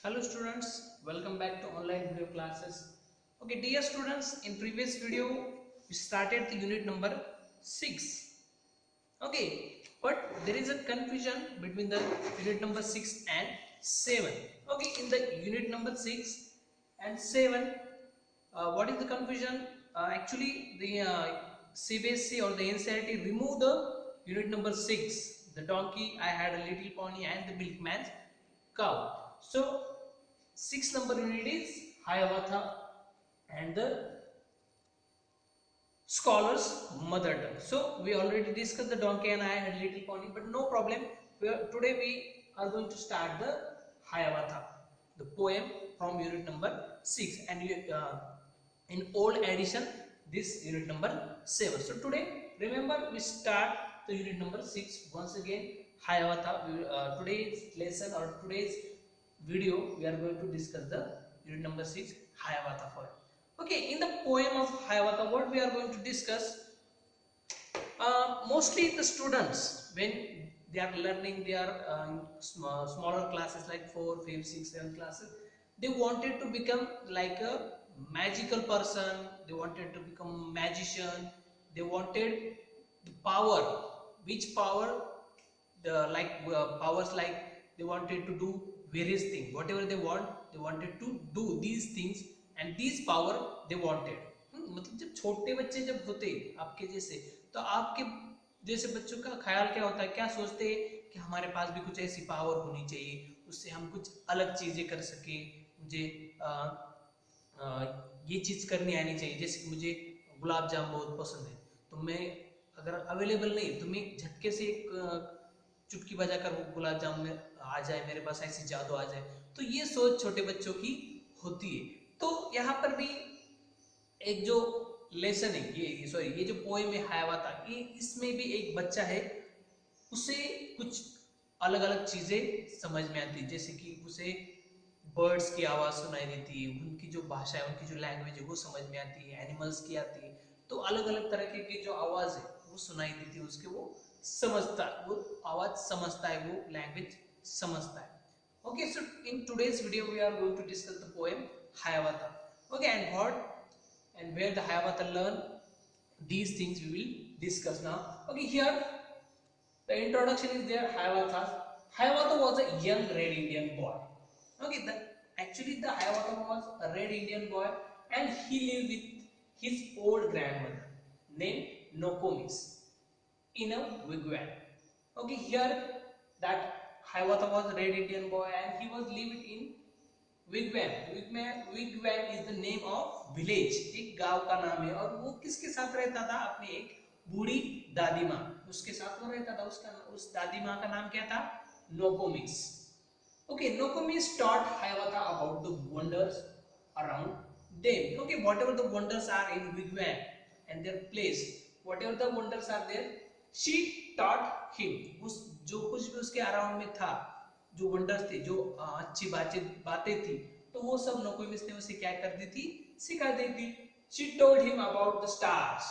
Hello students, welcome back to online video classes. Okay, dear students, in previous video we started the unit number 6. Okay, but there is a confusion between the unit number 6 and 7. Okay, in the unit number 6 and 7, what is the confusion? Actually, the CBSE or the NCERT remove the unit number 6, the donkey, I had a little pony, and the milkman's cow. So 6 number unit is Hiawatha and the scholar's mother tongue. So we already discussed the donkey and I had little pony, but no problem. Today we are going to start the Hiawatha, the poem from unit number 6, and in old edition this unit number 7. So today remember we start the unit number 6 once again. Hiawatha. Today's lesson or today's video we are going to discuss the unit number 6 Hiawatha poem. Okay, in the poem of Hiawatha, what we are going to discuss, mostly the students when they are learning their smaller classes like 4, 5, 6, 7 classes, they wanted to become like a magical person, they wanted to become magician, they wanted the power, which power, the powers, like they wanted to do various things, whatever they want, they wanted to do these things and these power they wanted. मतलब जब छोटे बच्चे जब होते आपके जैसे, तो आपके जैसे बच्चों का ख्याल क्या होता है, क्या सोचते हैं कि हमारे पास भी कुछ ऐसी पावर होनी चाहिए, उससे हम कुछ अलग चीजें कर सके, मुझे ये चीज करनी आनी चाहिए, जैसे कि मुझे गुलाब जामुन बहुत पसंद है, तो मैं अगर अवेलेबल नहीं तो मैं झटके से एक चुटकी बजाकर वो गुलाब जामुन में आ जाए, मेरे पास ऐसी जादू आ जाए, तो ये सोच छोटे बच्चों की होती है। तो यहाँ पर भी एक जो लेसन है, ये जो पोएम है हायावाता, ये इसमें भी एक बच्चा है, उसे कुछ अलग अलग चीजें समझ में आती है, जैसे कि उसे बर्ड्स की आवाज सुनाई देती है, उनकी जो भाषा है, उनकी जो लैंग्वेज है वो समझ में आती है, एनिमल्स की आती है, तो अलग अलग तरह की जो आवाज है वो सुनाई देती है, उसके वो समझता है, वो आवाज समझता है, वो लैंग्वेज समझता है। Okay, so in today's video we are going to discuss the poem Hiawatha. Okay, and what and where the Hiawatha learn, these things we will discuss now. Okay, here the introduction is there. Hiawatha was a young red Indian boy. Okay, actually the Hiawatha was a red Indian boy and he lived with his old grandmother named Nokomis in a wigwam. Okay, here that Hiawatha was a red Indian boy and he was living in wigwam. Wigwam is the name of village, एक गांव का नाम है, और वो किसके साथ रहता था, अपने एक बूढ़ी दादी माँ, उसके साथ वो रहता था, उस दादी माँ का नाम क्या था, Nokomis. Okay, Nokomis taught Hiawatha about the wonders around them. Okay, whatever the wonders are in wigwam and their place, whatever the wonders are there, she taught him. उस जो कुछ भी उसके अराउंड में था, जो वंडर्स थे, जो अच्छी बातें थी, तो वो सब नोकोमिस ने उसे क्या कर दी थी, सिखा दी थी. She told him about the stars,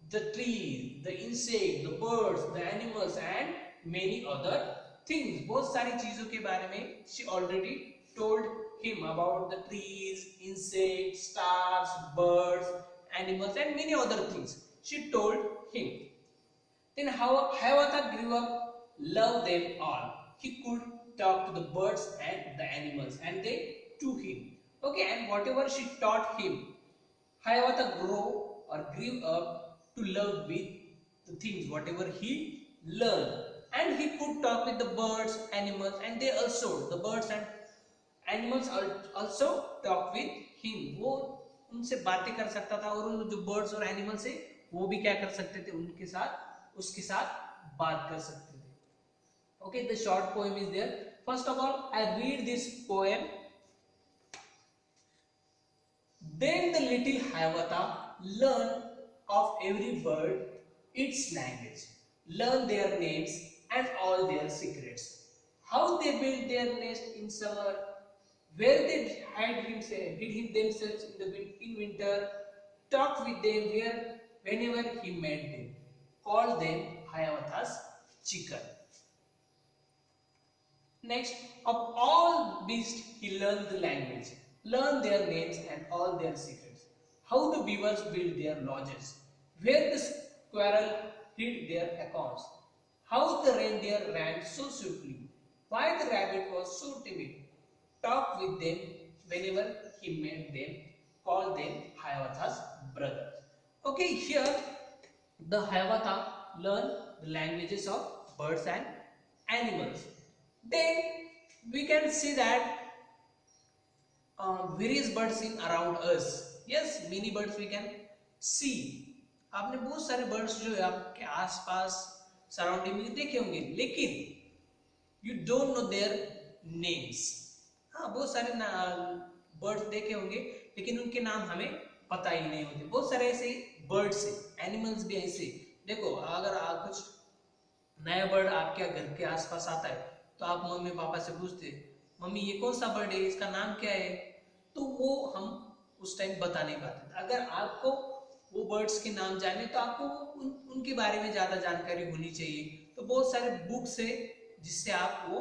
the trees, the insects, the birds, the animals and many other things. बहुत सारी चीजों के बारे में she already told him about the trees, insects, stars, birds, animals and many other things. She told him. Then Hiawatha grew up, loved them all. He could talk to the birds and the animals, and they to him. Okay, and whatever she taught him, Hiawatha grew up to love with the things, whatever he learned. And he could talk with the birds, animals, and they also, the birds and animals also talk with him. वो उनसे बातें कर सकता था, और जो birds और animals है वो भी क्या कर सकते थे, उनके साथ उसके साथ बात कर सकते थे. Okay, the short poem is there. First of all, I read this poem. Then the little Hiawatha learned of every bird, its language, learn their names and all their secrets. How they build their nest in summer, where they hid themselves in winter, talked with them whenever he met them, called them Hiawatha's chicken. Next, of all beasts he learned the language, learned their names and all their secrets. How the beavers built their lodges, where the squirrel hid their acorns, how the reindeer ran so swiftly, why the rabbit was so timid. Talk with them whenever he met them, call them Hiawatha's brothers. Okay, here the Hiawatha learn the languages of birds and animals. Then we can see that various birds in around us. Yes, many birds we can see. आपने बहुत सारे birds जो है आपके आसपास surrounding में देखे होंगे, लेकिन you don't know their names. हाँ, बहुत सारे बर्ड्स देखे होंगे लेकिन उनके नाम हमें पता ही नहीं होते. बहुत सारे ऐसे बर्ड्स है, एनिमल्स भी ऐसे. देखो, अगर आप कुछ नया बर्ड आपके घर के आसपास आता है तो आप मम्मी पापा से पूछते, मम्मी ये कौन सा बर्ड है, इसका नाम क्या है, तो वो हम उस टाइम बता नहीं पाते. अगर आपको वो बर्ड्स के नाम जाने तो आपको उनके बारे में ज्यादा जानकारी होनी चाहिए. तो बहुत सारे बुक्स है जिससे आप वो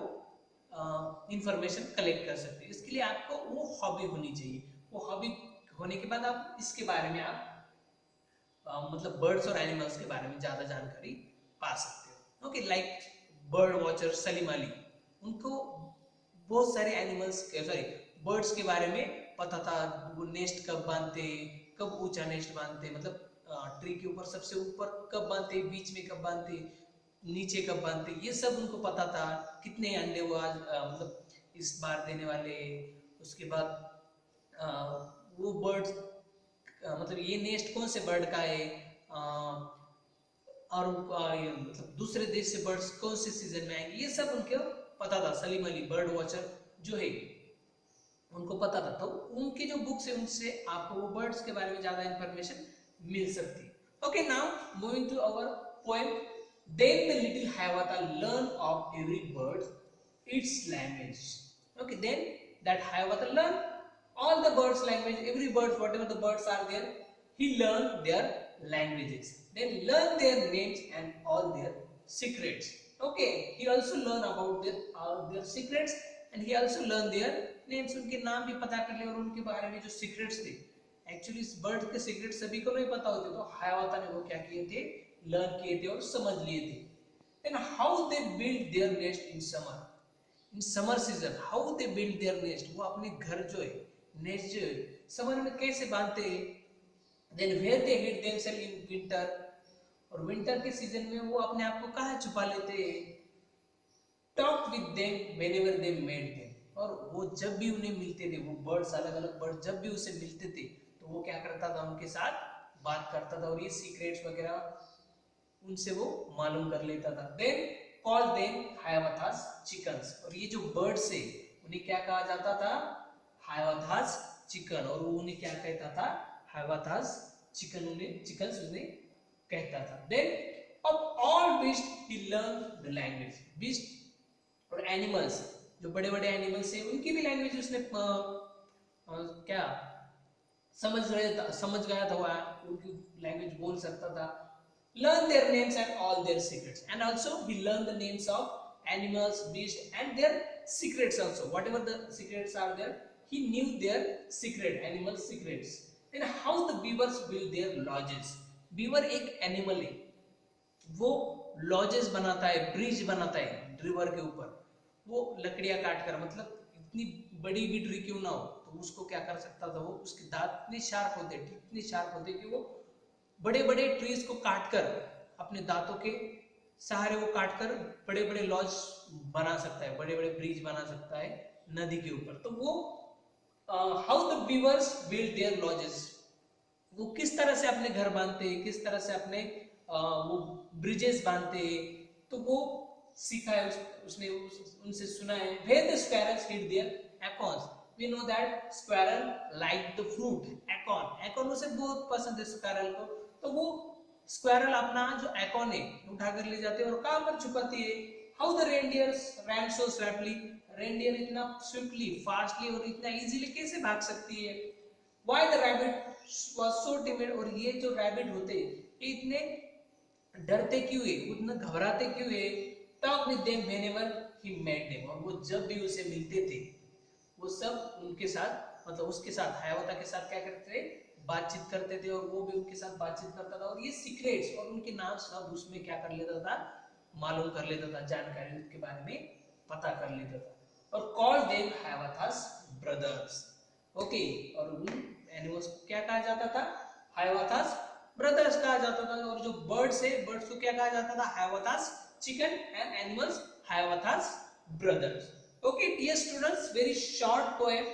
इंफॉर्मेशन कलेक्ट कर सकते हैं. इसके लिए आपको वो हॉबी होनी चाहिए. वो हॉबी होने के बाद आप इसके बारे में आप मतलब बर्ड्स और एनिमल्स के बारे में ज्यादा जानकारी पा सकते हो. Okay, like bird watcher Salim Ali, उनको बहुत सारे एनिमल्स सॉरी बर्ड्स के बारे में पता था. वो नेस्ट कब बांधते, कब ऊंचा नेस्ट बांधते, मतलब ट्री के ऊपर सबसे ऊपर कब बांधते, बीच में कब बांधते, नीचे कब बांधते, ये सब उनको पता था. कितने अंडे वो आज मतलब इस बार देने वाले. उसके बाद वो बर्ड्स मतलब ये नेस्ट कौन से बर्ड का है, और मतलब दूसरे देश से बर्ड्स कौन से सीजन में आएंगे, ये सब उनको पता था. सलीम अली बर्ड वॉचर जो है उनको पता था. तो उनकी जो बुक्स है उनसे आपको वो बर्ड्स के बारे में ज्यादा इंफॉर्मेशन मिल सकती है. Okay, now moving to our poem. Then the little Hiawatha learn of every bird its language. Okay, then that Hiawatha learn all the birds language, every bird, whatever the birds are there, he learned their languages, then learn their names and all their secrets. Okay, he also learn about all their secrets and he also learn their names. उनके नाम भी पता कर लिए और उनके बारे में जो secrets थे, एक्चुअली इस बर्ड के सीक्रेट सभी को नहीं पता होते, तो हाइवाता ने वो क्या किए थे, लर्न किए थे और समझ लिए थे. Then how they build their nest in summer, in summer season, how they build their nest, वो अपने घर जो है नेस्ट जो है समर में कैसे बांधते हैं. Then where they hid themselves in winter, और विंटर के सीजन में वो अपने आप को कहाँ छुपा लेते हैं. Talk with them whenever they met them, और वो जब भी उन्हें मिलते थे, वो बर्ड्स अलग अलग बर्ड जब भी उसे मिलते थे तो वो क्या करता था, उनके साथ बात करता था और ये सीक्रेट्स वगैरह उनसे वो मालूम कर लेता था. देन कॉल देम हाइवाथास चिकन्स, और ये जो बर्ड्स है उन्हें क्या कहा जाता था, हाइवाथास चिकन, और वो उन्हें क्या कहता था, हाइवाथास चिकन, उन्हें चिकन्स उन्हें कहता था. Then of all beast he learn the language. Beast और एनिमल्स, जो बड़े बड़े एनिमल्स हैं उनकी भी लैंग्वेज उसने क्या समझ गया था, वो उनकी लैंग्वेज बोल सकता था. Learn their names and all their secrets, and also he learn the names of animals, beast and their secrets also, whatever the secrets are there, he knew their secret, animal secrets. Then how the beavers build their lodges. beaver एक animal है, वो lodges बनाता है, bridge बनाता है river के ऊपर. वो लकड़ियां काट कर, मतलब इतनी बड़ी भी ट्री क्यों ना हो तो उसको क्या कर सकता था, वो उसके दांत इतने शार्प होते, इतने शार्प होते कि वो बड़े बड़े ट्रीज को काट कर अपने दांतों के सहारे वो काटकर बड़े बड़े लॉज बना सकता है, बड़े बड़े ब्रिज बना सकता है नदी के ऊपर. तो वो how the beavers build their lodges, वो किस तरह से अपने घर बांधते हैं, किस तरह से अपने वो ब्रिजेस बांधते हैं, तो वो सीखा है, उसने उनसे सुना है. Where the squirrels hid their acorns, we know that squirrel like the fruit acorn, acorn उसे बहुत पसंद है स्क्वेरल को. तो वो स्क्वेरल अपना जो एकॉन है उठाकर ले जाते हैं और कहां पर छुपाती है. How the reindeers ran so swiftly, reindeer इतना स्विफ्टली, फास्टली और इतना इजीली कैसे भाग सकती है. Why the rabbit was so timid, और ये जो रैबिट होते हैं ये इतने डरते क्यों है, उतना घबराते क्यों है. talk with them whenever he met them, और वो जब भी उसे मिलते थे वो सब उनके साथ मतलब उसके साथ हायावता के साथ क्या करते थे, बातचीत करते थे, और वो भी उनके साथ बातचीत करता था, और ये सीक्रेट्स और उनके नाम सब उसमें क्या कर लेता था, मालूम कर लेता था, जानकारी उसके बारे में पता कर लेता था, और कॉल देम हायावतास ब्रदर्स। ओके, और उन एनिमल्स को क्या कहा जाता था, हायावतास ब्रदर्स कहा जाता था, और जो बर्ड्स है बर्ड्स को क्या कहा जाता था, Hiawatha's chicken, and animals Hiawatha's brothers. Okay, dear students, very short poem.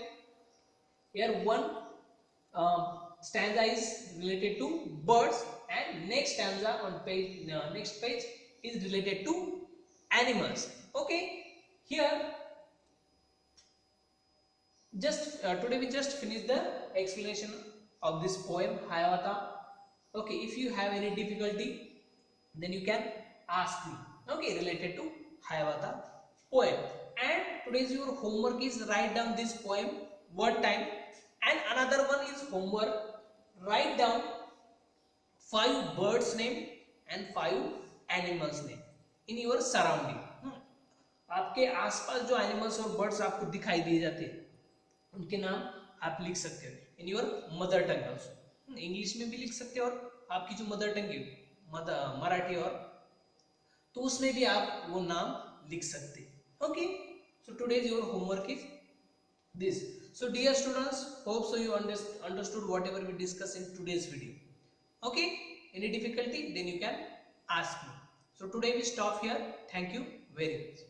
Here one stanza is related to birds, and next stanza on next page is related to animals. Okay, here just today we just finished the explanation of this poem Hayawata. Okay, if you have any difficulty, then you can ask me. Okay, related to Hayawata poem. And today's your homework is write down this poem one time, and another one is homework, write down 5 birds name and 5 animals name in your surrounding. आपके आसपास जो animals और birds आपको दिखाई दिए जाते हैं उनके नाम आप लिख सकते हो in your mother tongue also, English में भी लिख सकते हो और आपकी जो मदर टंग है मराठी और तो उसमें भी आप वो नाम लिख सकते हैं। Okay, so today's your homework is this. So dear students, hope so you understood whatever we discussed in today's video. Okay, any difficulty then you can ask me. So today we stop here. Thank you very much.